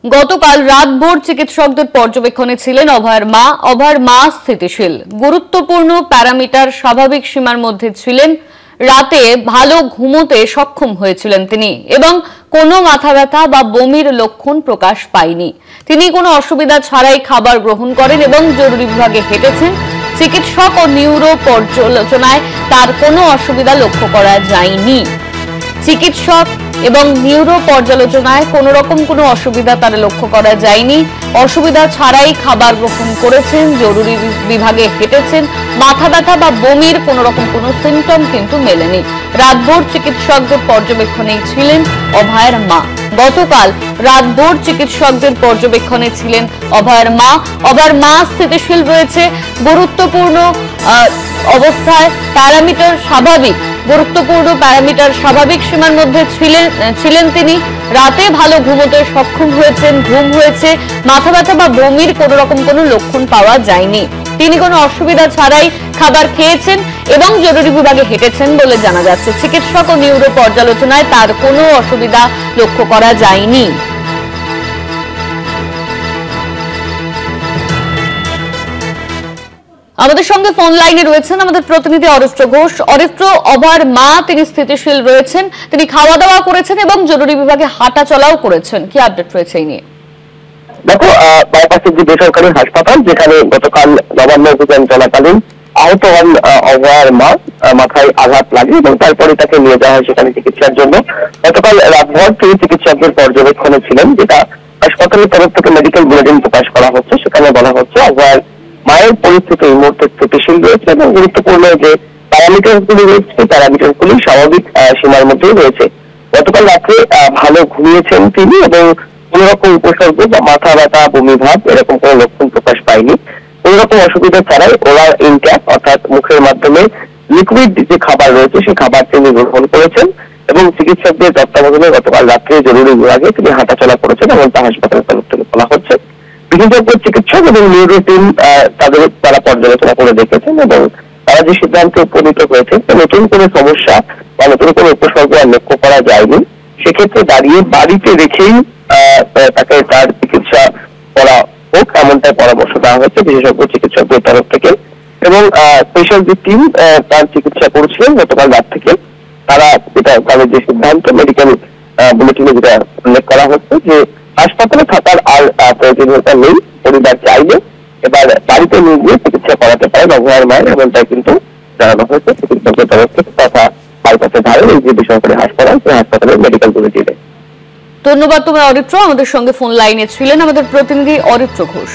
গতকাল রাতভর চিকিৎসকদের পর্যবেক্ষণে ছিলেন অভয়ের মা স্থিতিশীল। গুরুত্বপূর্ণ প্যারামিটার স্বাভাবিক সীমার মধ্যে ছিলেন। রাতে ভালো ঘুমোতে সক্ষম হয়েছিলেন তিনি এবং কোনো মাথা ব্যথা বা বমির লক্ষণ প্রকাশ পায়নি। তিনি কোনো অসুবিধা ছাড়াই খাবার গ্রহণ করেন এবং জরুরি বিভাগে হেঁটেছেন। চিকিৎসক ও নিউরো পর্যালোচনায় তার কোনো অসুবিধা লক্ষ্য করা যায়নি। চিকিৎসক এবং নিউরো পর্যালোচনায় কোনো রকম কোনো অসুবিধা তার লক্ষ্য করা যায়নি। অসুবিধা ছাড়াই খাবার গ্রহণ করেছেন, জরুরি বিভাগে হেঁটেছেন। মাথা ব্যথা বা বমির কোনো রকম কোনো সিমটম কিন্তু মেলেনি। রাতভর চিকিৎসকদের পর্যবেক্ষণেই ছিলেন অভয়ের মা। গতকাল রাতভর চিকিৎসকদের পর্যবেক্ষণে ছিলেন অভয়ের মা স্থিতিশীল রয়েছে। গুরুত্বপূর্ণ অবস্থায় প্যারামিটার স্বাভাবিক, গুরুত্বপূর্ণ প্যারামিটার স্বাভাবিক সীমার মধ্যে ছিলেন তিনি। রাতে ভালো ঘুমোতে সক্ষম হয়েছেন, ঘুম হয়েছে। মাথা ব্যথা বা বমির কোনো রকম কোনো লক্ষণ পাওয়া যায়নি। তিনি কোনো অসুবিধা ছাড়াই খাবার খেয়েছেন এবং জরুরি বিভাগে হেঁটেছেন বলে জানা যাচ্ছে। চিকিৎসক ও নিউরো পর্যালোচনায় তার কোনো অসুবিধা লক্ষ্য করা যায়নি। আমাদের সঙ্গে ফোন লাইনে রয়েছেন আমাদের প্রতিনিধি অরিত্র ঘোষ। অরিত্র, অভয়ের মা তিনি স্থিতিশীল রয়েছেন, তিনি খাওয়া দাওয়া করেছেন এবং জরুরি বিভাগে হাঁটা চলাও করেছেন। কি আপডেট রয়েছে এই নিয়ে? দেখো, বাইপাসের যে বেসরকারি হাসপাতাল, যেখানে গতকাল নবান্ন অভিযান চলাকালীন আহত হন অভয়ের মা, মাথায় আঘাত লাগে এবং তারপরে তাকে নিয়ে যাওয়া হয় সেখানে চিকিৎসার জন্য। গতকাল রাতভর তিনি চিকিৎসকদের পর্যবেক্ষণে ছিলেন, যেটা হাসপাতালের তরফ থেকে মেডিকেল বুলেটিন প্রকাশ করা হচ্ছে। সেখানে বলা হচ্ছে অভয়ের মায়ের পরিস্থিতি এই মুহূর্তে স্থিতিশীল রয়েছে এবং গুরুত্বপূর্ণ যে প্যারামিটার গুলি রয়েছে সেই প্যারামিটার গুলি স্বাভাবিক সীমার মধ্যেই রয়েছে। গতকাল রাত্রে ভালো ঘুমিয়েছেন তিনি এবং কোন রকম উপসর্গ বা মাথা ব্যথা, বমি ভাব এরকম কোন লক্ষণ প্রকাশ পায়নি। কোন রকম অসুবিধা ছাড়াই ওরাল ইনটেক অর্থাৎ মুখের মাধ্যমে লিকুইড যে খাবার রয়েছে সেই খাবার তিনি গ্রহণ করেছেন এবং চিকিৎসকদের তত্ত্বাবধানে গতকাল রাত্রে জরুরি বিভাগে তিনি হাঁটাচলা করেছেন এবং তা হাসপাতালের তরফ থেকে বলা হচ্ছে। বিশেষজ্ঞ চিকিৎসক এবং নিউরো টিম তারা পর্যালোচনা করে দেখেছেন এবং তারা যে সিদ্ধান্তে উপনীত হয়েছে নতুন কোনো সমস্যা বা নতুন কোনো উপসর্গ আর লক্ষ্য করা যায়নি। সেক্ষেত্রে দাঁড়িয়ে বাড়িতে রেখেই তাকে তার চিকিৎসা করা হোক এমনটাই পরামর্শ দেওয়া হয়েছে বিশেষজ্ঞ চিকিৎসকদের তরফ থেকে। এবং স্পেশাল যে টিম তার চিকিৎসা করছিলেন গতকাল রাত থেকে, তারা যেটা তাদের যে সিদ্ধান্ত মেডিকেল বুলেটিনে যেটা উল্লেখ করা হচ্ছে যে হাসপাতালে থাকার আর প্রয়োজনীয়তা নেই। পরিবার চাইলে এবার বাড়িতে নিয়ে গিয়ে চিকিৎসা করাতে পারেন অভয়ের মায়ের, এমনটাই কিন্তু জানানো হয়েছে চিকিৎসকের তরফ থেকে তথা বাইপাসের ধারে এই যে বেসরকারি হাসপাতাল সেই হাসপাতালের মেডিকেল বুলেটিনে। ধন্যবাদ তোমার অরিত্র। আমাদের সঙ্গে ফোন লাইনে ছিলেন আমাদের প্রতিনিধি অরিত্র ঘোষ।